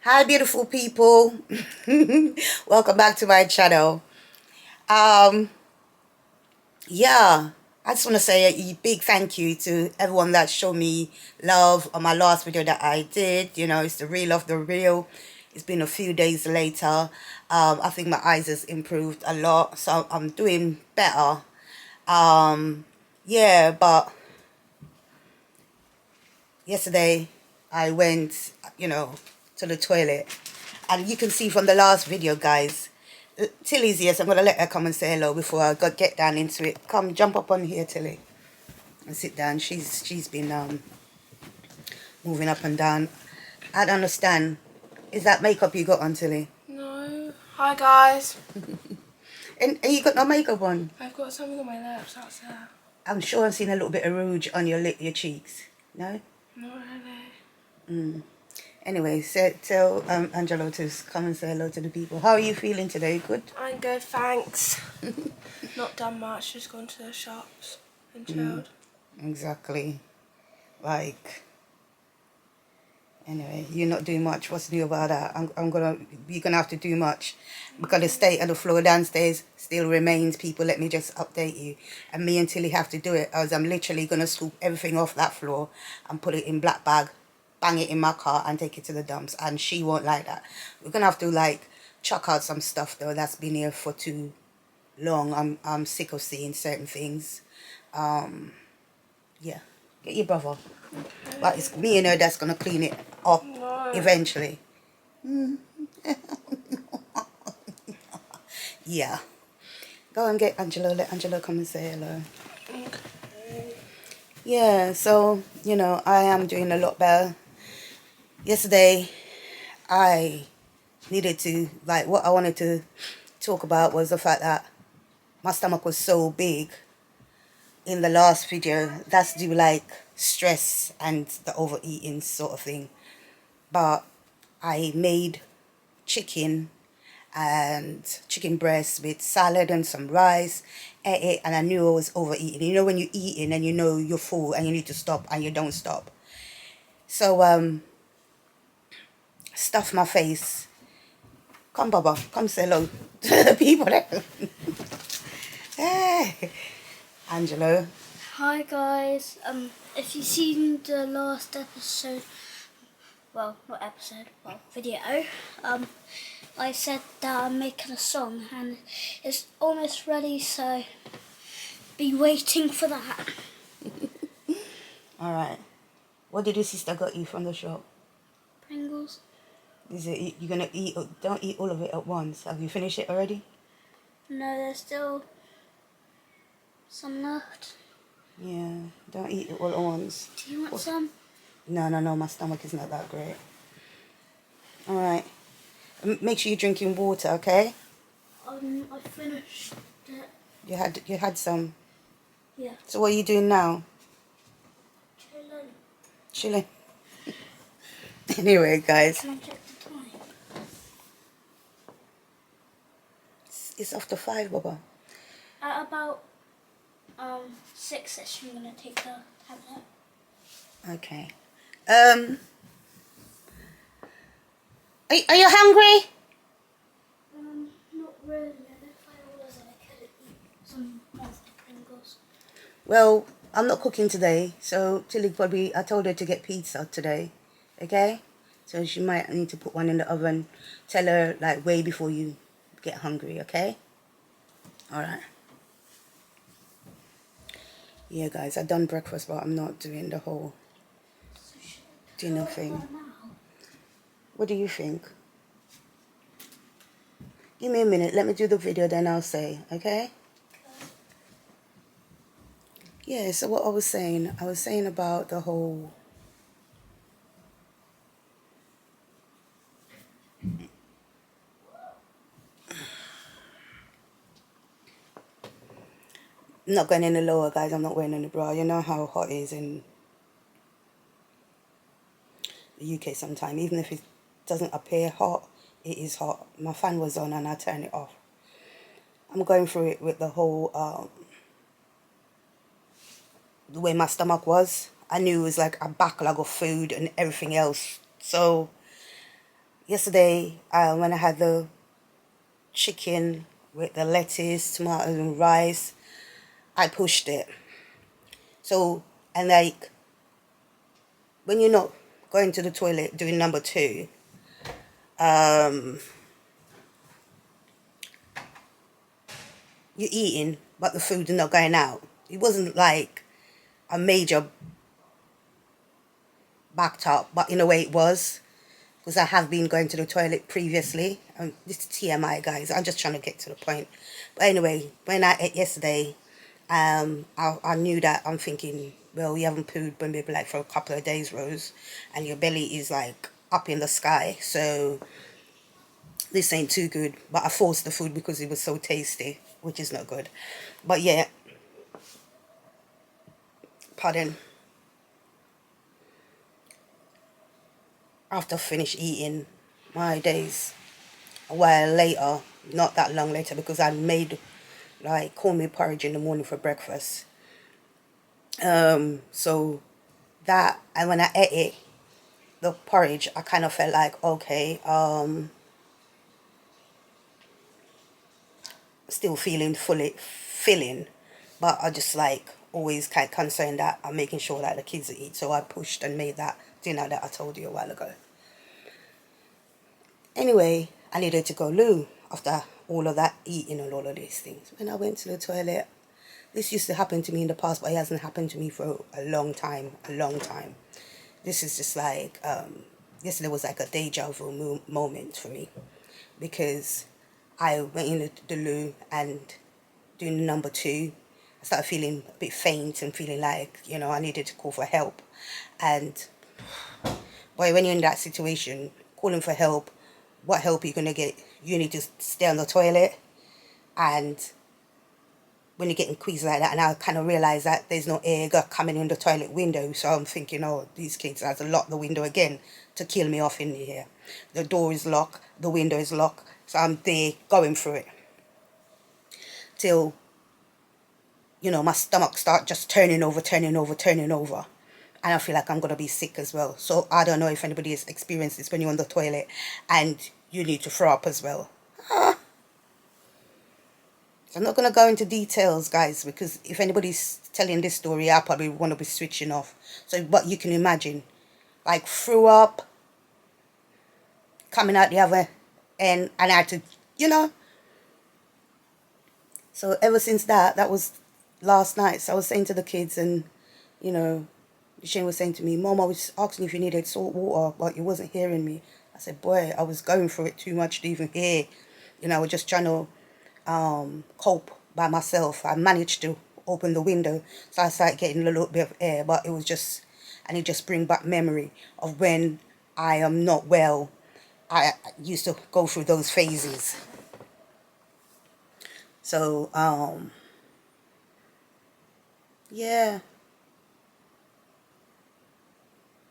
Hi, beautiful people. Welcome back to my channel. Um, yeah, I just want to say a big thank you to everyone that showed me love on my last video that I did. You know, it's the real of the real. It's been a few days later. I think my eyes has improved a lot, so I'm doing better. Um, yeah, but yesterday I went, to the toilet, and you can see from the last video, guys, Tilly's here, so I'm going to let her come and say hello before I get down into it. Come, jump up on here, Tilly, and sit down. She's been moving up and down. I don't understand. Is that makeup you got on, Tilly? No. Hi guys. And you got no makeup on? I've got something on my lips, that's it. I'm sure I've seen a little bit of rouge on your cheeks. No? Not really. Anyway, tell Angelo to come and say hello to the people. How are you feeling today? Good? I'm good, thanks. Not done much, just gone to the shops and chilled. Exactly. Like, anyway, you're not doing much. What's new about that? You're gonna have to do much, because the state of the floor downstairs still remains. People, let me just update you. And me and Tilly have to do it, as I'm literally gonna scoop everything off that floor and put it in black bag, bang it in my car and take it to the dumps. And she won't like that. We're gonna have to like chuck out some stuff though that's been here for too long. I'm sick of seeing certain things. Yeah, get your brother. But it's me and her that's gonna clean it up No. eventually. Yeah. Go and get Angelo. Let Angelo come and say hello. Okay. Yeah, so, I am doing a lot better. Yesterday, I needed to, like, what I wanted to talk about was the fact that my stomach was so big in the last video. That's due, like, stress and the overeating sort of thing. But I made chicken and chicken breast with salad and some rice, ate it, and I knew I was overeating. You know when you're eating and you know you're full and you need to stop and you don't stop. So stuff my face. Come, Baba, come say hello to the people there. Hey, Angelo. Hi guys, if you've seen the last episode, well, not episode, well, video, I said that I'm making a song and it's almost ready, so be waiting for that. Alright. What did your sister got you from the shop? Pringles? Is it you're gonna eat? Don't eat all of it at once. Have you finished it already? No, there's still some left. Yeah, don't eat it all at once. Do you want some? No, my stomach is not that great. Alright. Make sure you're drinking water, okay? I finished it. You had some. Yeah. So what are you doing now? Chilling. Chilling. Anyway, guys, Can I check the time? it's after 5, Baba. At about 6ish, I'm gonna take the tablet. Okay. Are you hungry? Not really. And if I was, I could eat some monster Pringles. Well, I'm not cooking today, so Tilly I told her to get pizza today, okay? So she might need to put one in the oven. Tell her, like, way before you get hungry, okay? Alright. Yeah, guys, I've done breakfast, but I'm not doing the whole So should I dinner cut thing. right now? What do you think? Give me a minute. Let me do the video, then I'll say, okay? Yeah, so what I was saying about the whole... I'm not going any lower, guys. I'm not wearing any bra. You know how hot it is in the UK sometimes. Even if it doesn't appear hot, it is hot. My fan was on and I turned it off. I'm going through it with the whole... the way my stomach was. I knew it was like a backlog of food and everything else. So, yesterday when I had the chicken with the lettuce, tomatoes and rice, I pushed it. So, and like, when you're not going to the toilet doing number two, you're eating, but the food's not going out. It wasn't like a major backed up, but in a way it was, because I have been going to the toilet previously. This is TMI, guys. I'm just trying to get to the point. But anyway, when I ate yesterday, I knew that. I'm thinking, well, you haven't pooed maybe like for a couple of days, Rose, and your belly is like up in the sky. So this ain't too good. But I forced the food because it was so tasty, which is not good. But yeah, pardon. After I finished eating, my days, a while later, not that long later, because I made like cornmeal porridge in the morning for breakfast. So that, and when I ate it, the porridge, I kind of felt like, okay, still feeling fully filling, but I just like always kind of concerned that I'm making sure that the kids eat. So I pushed and made that dinner that I told you a while ago. Anyway, I needed to go loo after all of that eating and all of these things. When I went to the toilet, this used to happen to me in the past, but it hasn't happened to me for a long time, This is just like, yesterday was like a deja vu moment for me, because I went in the loo and doing number two, I started feeling a bit faint and feeling like, I needed to call for help. And boy, when you're in that situation, calling for help, what help are you going to get? You need to stay on the toilet. And when you're getting queasy like that, and I kind of realised that there's no air coming in the toilet window, so I'm thinking, oh, these kids have to lock the window again to kill me off in here. The door is locked, the window is locked, so I'm there going through it till, my stomach start just turning over, and I feel like I'm going to be sick as well. So I don't know if anybody has experienced this when you're on the toilet and you need to throw up as well. So I'm not going to go into details, guys, because if anybody's telling this story, I probably want to be switching off. So, but you can imagine, like, threw up, coming out the other end, and I had to, So ever since that was last night. So I was saying to the kids, and, Shane was saying to me, Mom, I was asking if you needed salt water, but you wasn't hearing me. I said, boy, I was going through it too much to even hear. I was just trying to cope by myself. I managed to open the window, so I started getting a little bit of air, but it was just, and it just bring back memory of when I am not well. I used to go through those phases. So yeah,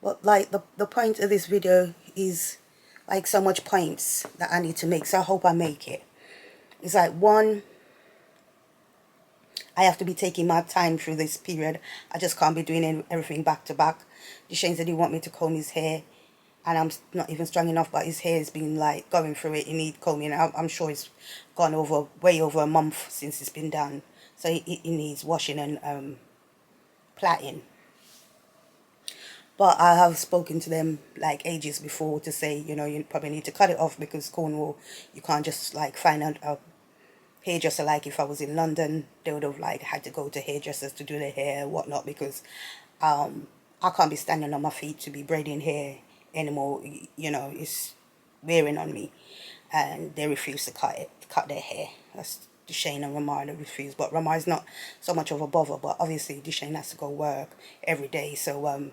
but like the point of this video is like so much points that I need to make, so I hope I make it. It's like, one, I have to be taking my time through this period. I just can't be doing everything back to back. Shane said he want me to comb his hair, and I'm not even strong enough, but his hair has been like going through it. He needs combing. I'm sure it's gone way over a month since it's been done, so he needs washing and plaiting. But I have spoken to them like ages before to say, you probably need to cut it off, because Cornwall, you can't just like find a hairdresser. Like if I was in London, they would have like had to go to hairdressers to do their hair and whatnot, because I can't be standing on my feet to be braiding hair anymore. It's wearing on me, and they refuse to cut their hair. That's Deshane and Ramar that refuse. But Ramar is not so much of a bother, but obviously Deshane has to go work every day, so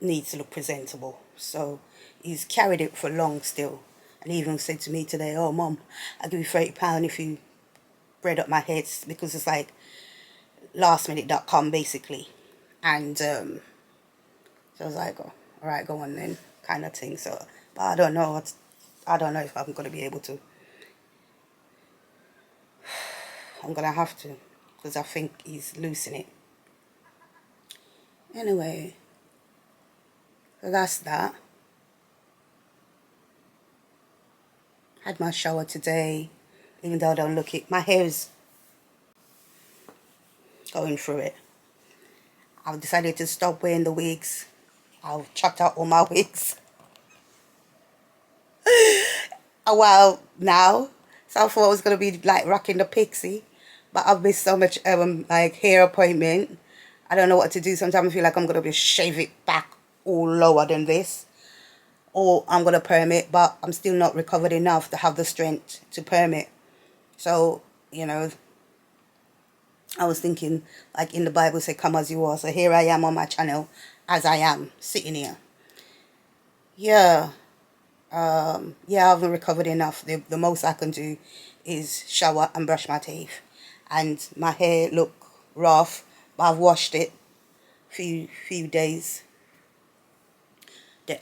needs to look presentable. So he's carried it for long still, and he even said to me today, oh Mom, I'll give you £30 if you braid up my head, because it's like lastminute.com basically. And so I was like, oh, all right, go on then, kind of thing. So, but I don't know if I'm going to be able to. I'm going to have to, because I think he's losing it. Anyway, so that's that. Had my shower today, even though I don't look it. My hair's going through it. I've decided to stop wearing the wigs. I've chucked out all my wigs a while now. So I thought I was going to be like rocking the pixie. But I've missed so much like hair appointment. I don't know what to do. Sometimes I feel like I'm going to be shave it back all lower than this. Or I'm going to perm it. But I'm still not recovered enough to have the strength to perm it. So, you know, I was thinking, like in the Bible say, come as you are. So here I am on my channel as I am, sitting here. Yeah. Yeah, I haven't recovered enough. The most I can do is shower and brush my teeth. And my hair look rough, but I've washed it few days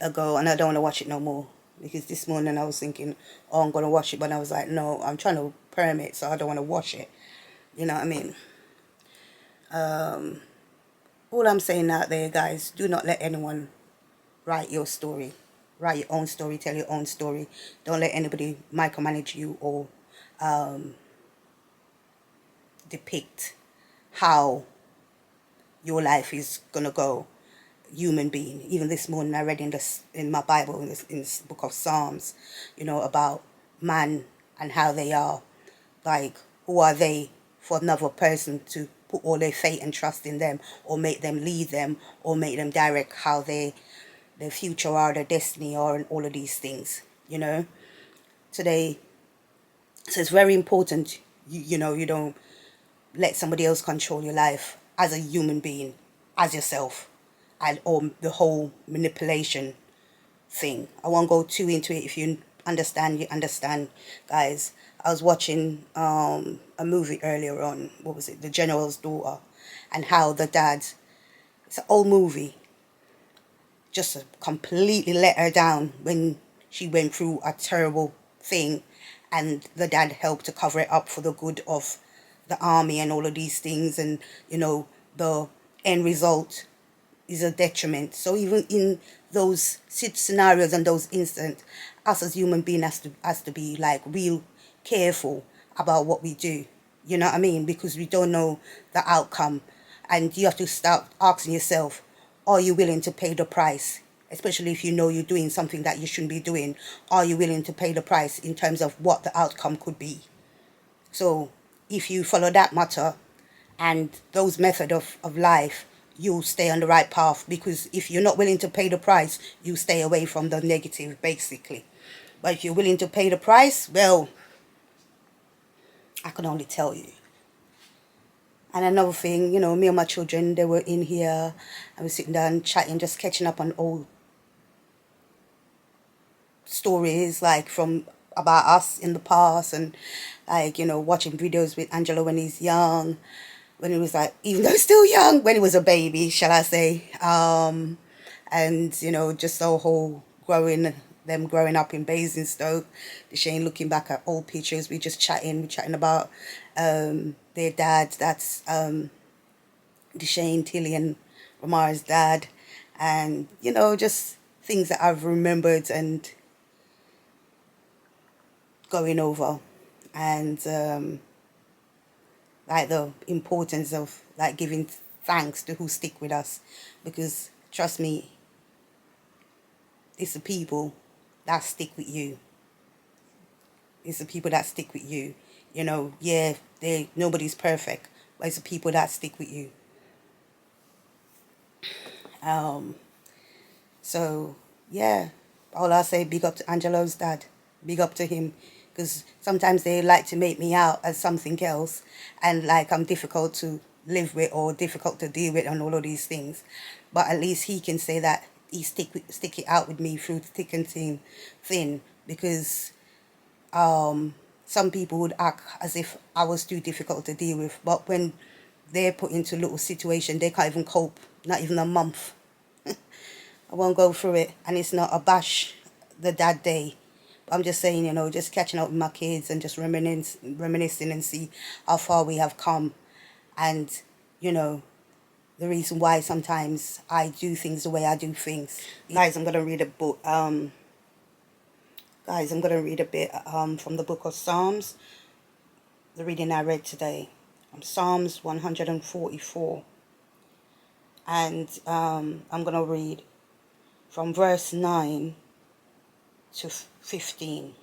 ago, and I don't want to wash it no more. Because this morning I was thinking, oh, I'm going to wash it, but I was like, no, I'm trying to perm it, so I don't want to wash it. You know what I mean? All I'm saying out there, guys, do not let anyone write your story. Write your own story, tell your own story. Don't let anybody micromanage you or depict how your life is gonna go. Human being. Even this morning I read in my Bible, in this book of Psalms, you know, about man and how they are, like, who are they for another person to put all their faith and trust in them, or make them lead them, or make them direct how their future or their destiny are, and all of these things, you know. Today, so it's very important, you know, you don't let somebody else control your life as a human being, as yourself, and or the whole manipulation thing. I won't go too into it. If you understand, you understand, guys. I was watching a movie earlier on. What was it? The General's Daughter, and how the dad. It's an old movie. Just completely let her down when she went through a terrible thing, and the dad helped to cover it up for the good of the army and all of these things, and you know the end result is a detriment. So even in those scenarios and those instances, us as human beings has to be like real careful about what we do. You know what I mean? Because we don't know the outcome, and you have to start asking yourself, are you willing to pay the price? Especially if you know you're doing something that you shouldn't be doing. Are you willing to pay the price in terms of what the outcome could be? So if you follow that matter and those method of life, you'll stay on the right path. Because if you're not willing to pay the price, you stay away from the negative, basically. But if you're willing to pay the price, well, I can only tell you. And another thing, you know, me and my children, they were in here. I was sitting down chatting, just catching up on old stories, like from about us in the past, and like, you know, watching videos with Angelo when he's young, when he was like, even though still young, when he was a baby, shall I say, and you know, just the whole growing up in Basingstoke. Shane looking back at old pictures, we're chatting about their dad. That's Deshane, Tilly and Ramar's dad, and you know, just things that I've remembered and going over, and like the importance of like giving thanks to who stick with us, because trust me, it's the people that stick with you. It's the people that stick with you. You know, yeah, nobody's perfect, but it's the people that stick with you. So yeah, all I say, big up to Angelo's dad, big up to him, because sometimes they like to make me out as something else, and like I'm difficult to live with or difficult to deal with and all of these things, but at least he can say that he stick it out with me through thick and thin, because some people would act as if I was too difficult to deal with, but when they're put into a little situation, they can't even cope, not even a month. I won't go through it, and it's not a bash the dad day. But I'm just saying, you know, just catching up with my kids and just reminiscing and see how far we have come. And, you know, the reason why sometimes I do things the way I do things. Guys, I'm going to read a book. Guys, I'm going to read a bit from the book of Psalms, the reading I read today. Psalms 144. And I'm going to read from verse 9 to 15.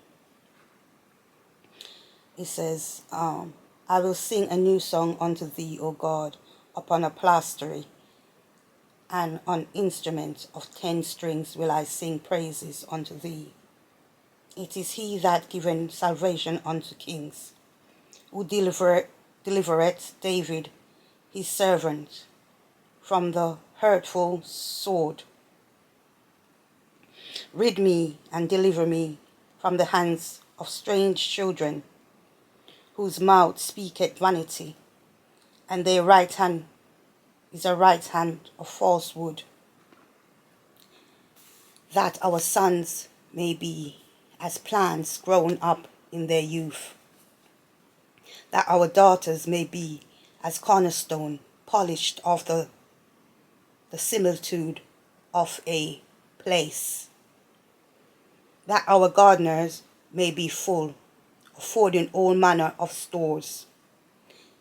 It says, I will sing a new song unto thee, O God, upon a plastery, and on instrument of 10 strings will I sing praises unto thee. It is he that giveth salvation unto kings, who delivereth David his servant from the hurtful sword. Rid me and deliver me from the hands of strange children, whose mouth speaketh vanity, and their right hand is a right hand of falsehood, that our sons may be as plants grown up in their youth, that our daughters may be as cornerstone polished of the similitude of a place, that our gardeners may be full, affording all manner of stores,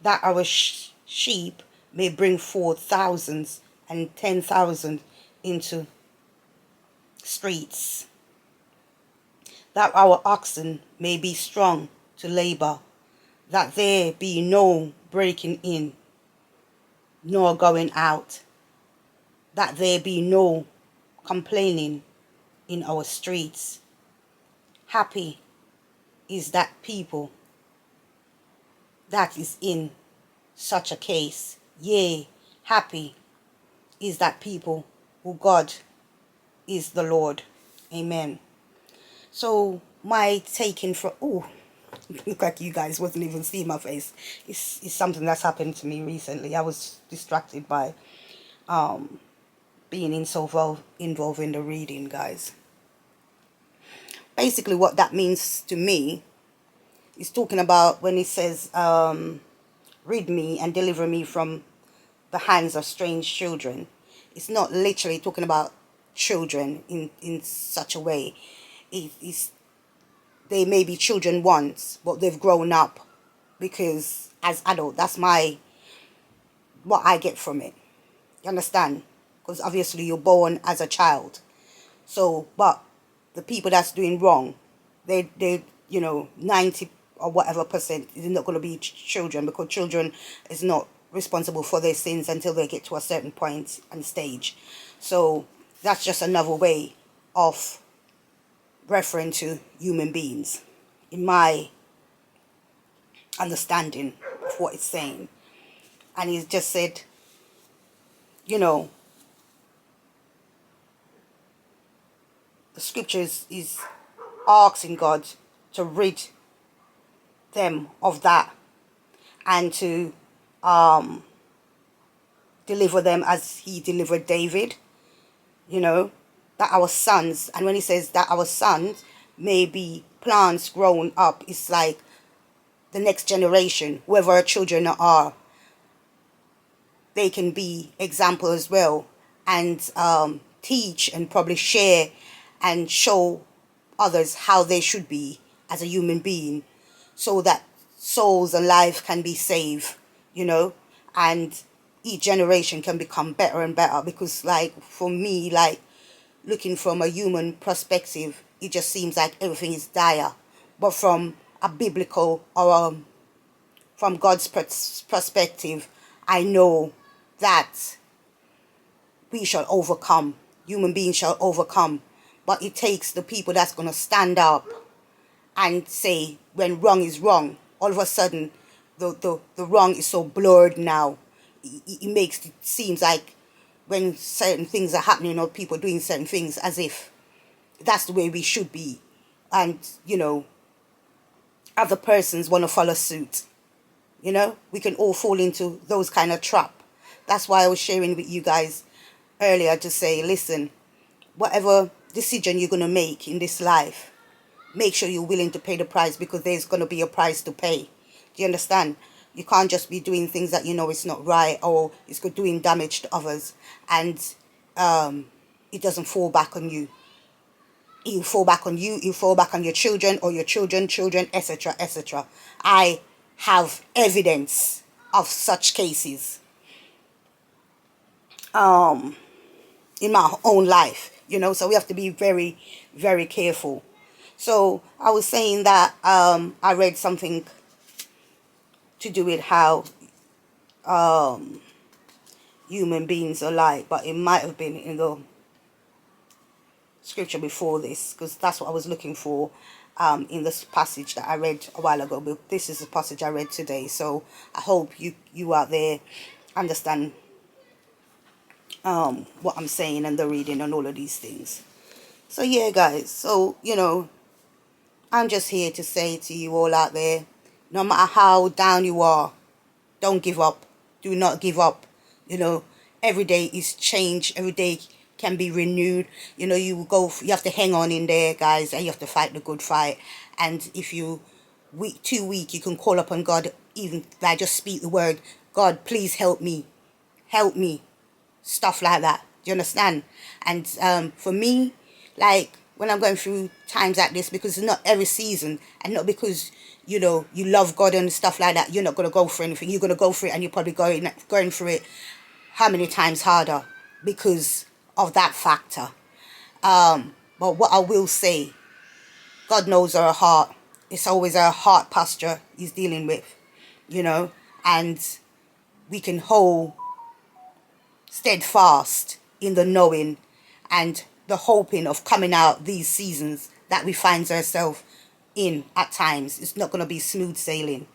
that our sheep may bring forth thousands and 10,000 into streets, that our oxen may be strong to labor, that there be no breaking in, nor going out, that there be no complaining in our streets. Happy is that people that is in such a case. Yea, happy is that people who God is the Lord. Amen. So my taking from, oh, look like you guys wasn't even seeing my face. It's something that's happened to me recently. I was distracted by being so involved in the reading, guys. Basically what that means to me is talking about when it says rid me and deliver me from the hands of strange children. It's not literally talking about children in such a way. They may be children once, but they've grown up, because as adult, that's what I get from it. You understand? Because obviously you're born as a child. So, but the people that's doing wrong, they 90 or whatever percent is not going to be children, because children is not responsible for their sins until they get to a certain point and stage. So that's just another way of referring to human beings, in my understanding of what it's saying. And he just said, the scriptures is asking God to rid them of that, and to deliver them as he delivered David, that our sons, and when he says that our sons may be plants grown up, it's like the next generation, whoever our children are, they can be example as well, and teach and probably share and show others how they should be as a human being, so that souls and life can be saved, and each generation can become better and better. Because like for me, like looking from a human perspective, it just seems like everything is dire, but from a biblical or from God's perspective, I know that we shall overcome, human beings shall overcome. But it takes the people that's going to stand up and say when wrong is wrong. All of a sudden the wrong is so blurred now, it makes it seems like when certain things are happening or people doing certain things, as if that's the way we should be, and other persons want to follow suit. We can all fall into those kind of trap. That's why I was sharing with you guys earlier to say, listen, whatever decision you're going to make in this life, make sure you're willing to pay the price, because there's going to be a price to pay. Do you understand? You can't just be doing things that it's not right, or it's doing damage to others, and it doesn't fall back on you. It'll fall back on you, it'll fall back on your children or your children, etc., etc. I have evidence of such cases in my own life, you know, so we have to be very, very careful. So I was saying that I read something to do with how human beings are like, but it might have been in the scripture before this, because that's what I was looking for in this passage that I read a while ago, but this is the passage I read today. So I hope you out there understand what I'm saying and the reading and all of these things. So yeah, guys, so you know, I'm just here to say to you all out there, no matter how down you are, don't give up. Do not give up. You know, every day is change. Every day can be renewed. You know, you have to hang on in there, guys, and you have to fight the good fight. And if you too weak, you can call upon God. Even like just speak the word, God, please help me, help me. Stuff like that. Do you understand? And for me, like when I'm going through times like this, because it's not every season, and not because you know you love God and stuff like that, you're not gonna go for anything. You're gonna go for it, and you're probably going through it how many times harder because of that factor. But what I will say, God knows our heart. It's always our heart posture He's dealing with, you know, and we can hold steadfast in the knowing and the hoping of coming out these seasons that we find ourselves in at times. It's not going to be smooth sailing,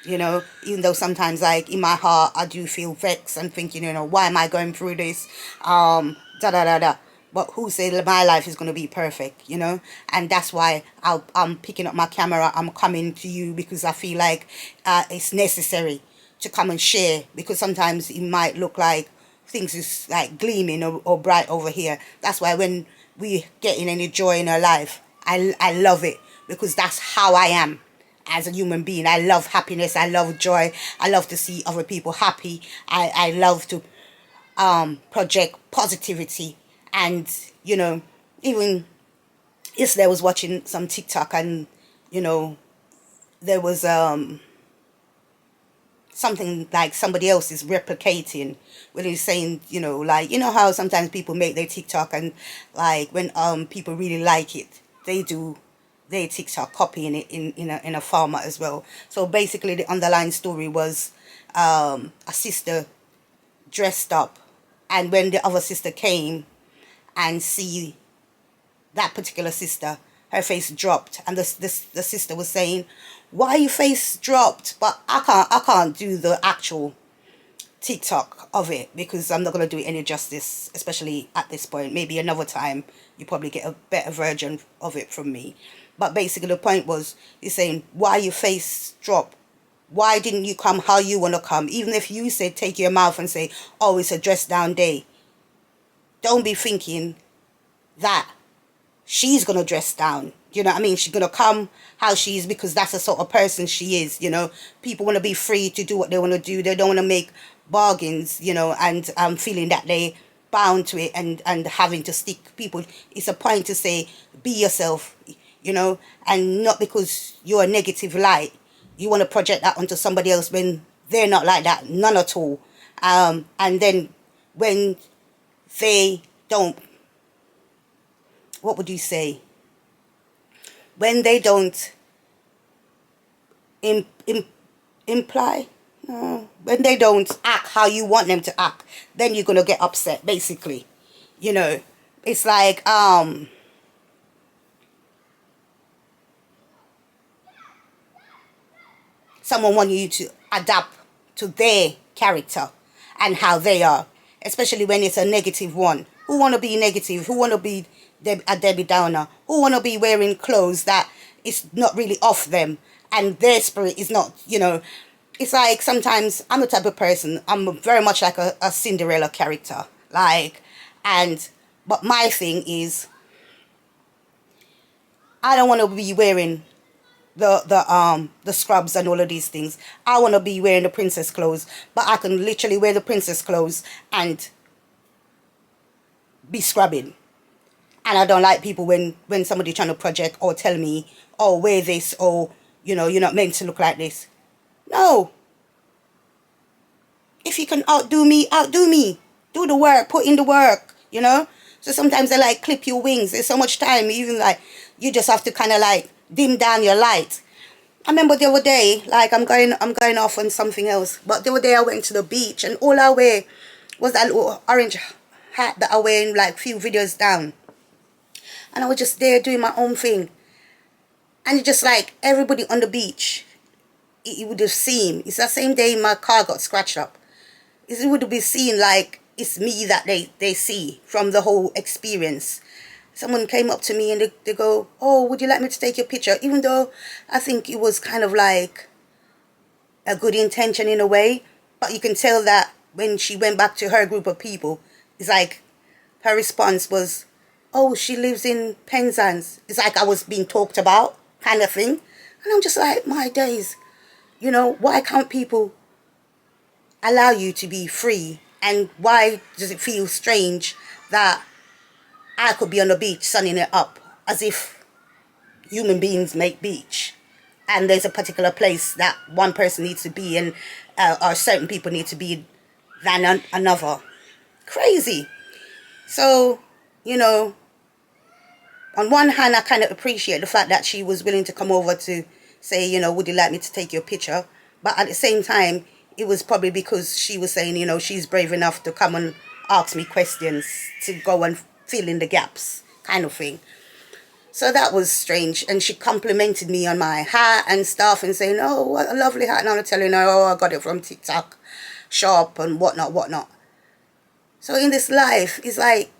you know, even though sometimes like in my heart I do feel vexed and thinking, you know, why am I going through this, da da da da, but who said my life is going to be perfect, you know? And that's why I'm picking up my camera, I'm coming to you, because I feel like it's necessary to come and share, because sometimes it might look like things is like gleaming or bright over here. That's why when we getting any joy in our life, I love it, because that's how I am as a human being. I love happiness, I love joy, I love to see other people happy, I love to project positivity. And you know, even yesterday I was watching some TikTok, and you know, there was something like somebody else is replicating when he's saying, you know, like, you know how sometimes people make their TikTok, and like when people really like it, they do their TikTok copying it in a format as well. So basically the underlying story was a sister dressed up, and when the other sister came and see that particular sister, her face dropped, and the sister was saying, why your face dropped? But I can't do the actual TikTok of it, because I'm not going to do it any justice, especially at this point. Maybe another time you probably get a better version of it from me. But basically the point was, he's saying, why your face drop? Why didn't you come how you want to come? Even if you said take your mouth and say, oh, it's a dress down day, don't be thinking that she's going to dress down. You know what I mean? She's going to come how she is, because that's the sort of person she is, you know. People want to be free to do what they want to do. They don't want to make bargains, you know, and feeling that they bound to it, and having to stick people. It's a point to say, be yourself, you know, and not because you're a negative light, you want to project that onto somebody else when they're not like that, none at all. And then when they don't, what would you say? When they don't imply, when they don't act how you want them to act, then you're going to get upset, basically. You know, it's like, someone wants you to adapt to their character and how they are, especially when it's a negative one. Who want to be negative? Who want to be a Debbie Downer? Who want to be wearing clothes that is not really off them, and their spirit is not, you know? It's like sometimes I'm the type of person, I'm very much like a Cinderella character, like, but my thing is, I don't want to be wearing the scrubs and all of these things. I want to be wearing the princess clothes, but I can literally wear the princess clothes and be scrubbing. And I don't like people when somebody trying to project or tell me, oh, wear this, or, you know, you're not meant to look like this. No. If you can outdo me, outdo me. Do the work, put in the work, you know. So sometimes they like clip your wings. There's so much time, even like, you just have to kind of like dim down your light. I remember the other day, like I'm going off on something else, but the other day I went to the beach and all I wear was that little orange hat that I wear in like few videos down. And I was just there doing my own thing. And it's just like everybody on the beach, it would have seen. It's that same day my car got scratched up. It would be seen like it's me that they see from the whole experience. Someone came up to me and they go, oh, would you like me to take your picture? Even though I think it was kind of like a good intention in a way. But you can tell that when she went back to her group of people, it's like her response was, oh, she lives in Penzance. It's like I was being talked about kind of thing. And I'm just like, my days, you know, why can't people allow you to be free? And why does it feel strange that I could be on the beach sunning it up as if human beings make beach? And there's a particular place that one person needs to be in, or certain people need to be than another. Crazy. So, you know, on one hand, I kind of appreciate the fact that she was willing to come over to say, you know, would you like me to take your picture? But at the same time, it was probably because she was saying, you know, she's brave enough to come and ask me questions to go and fill in the gaps kind of thing. So that was strange. And she complimented me on my hat and stuff and saying, oh, what a lovely hat. And I'm telling her, oh, I got it from TikTok shop and whatnot, whatnot. So in this life, it's like,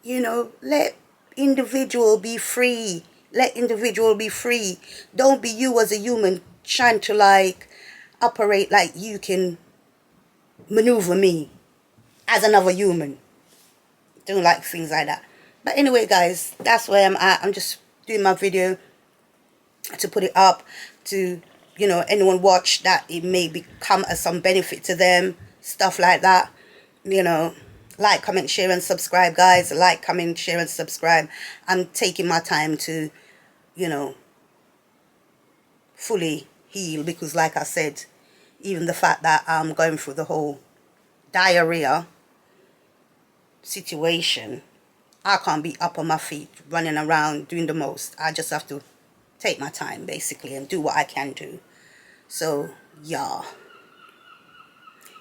you know, let individual be free. Let individual be free. Don't be you as a human trying to like operate like you can maneuver me as another human. Don't like things like that. But anyway, guys, that's where I'm at. I'm just doing my video to put it up to, you know, anyone watch that it may become as some benefit to them, stuff like that. You know, like, comment, share and subscribe, guys. Like, comment, share and subscribe. I'm taking my time to, you know, fully heal, because like I said, even the fact that I'm going through the whole diarrhea situation, I can't be up on my feet running around doing the most. I just have to take my time basically and do what I can do. So yeah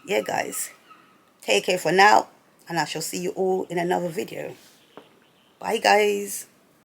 guys, take care for now, and I shall see you all in another video. Bye guys.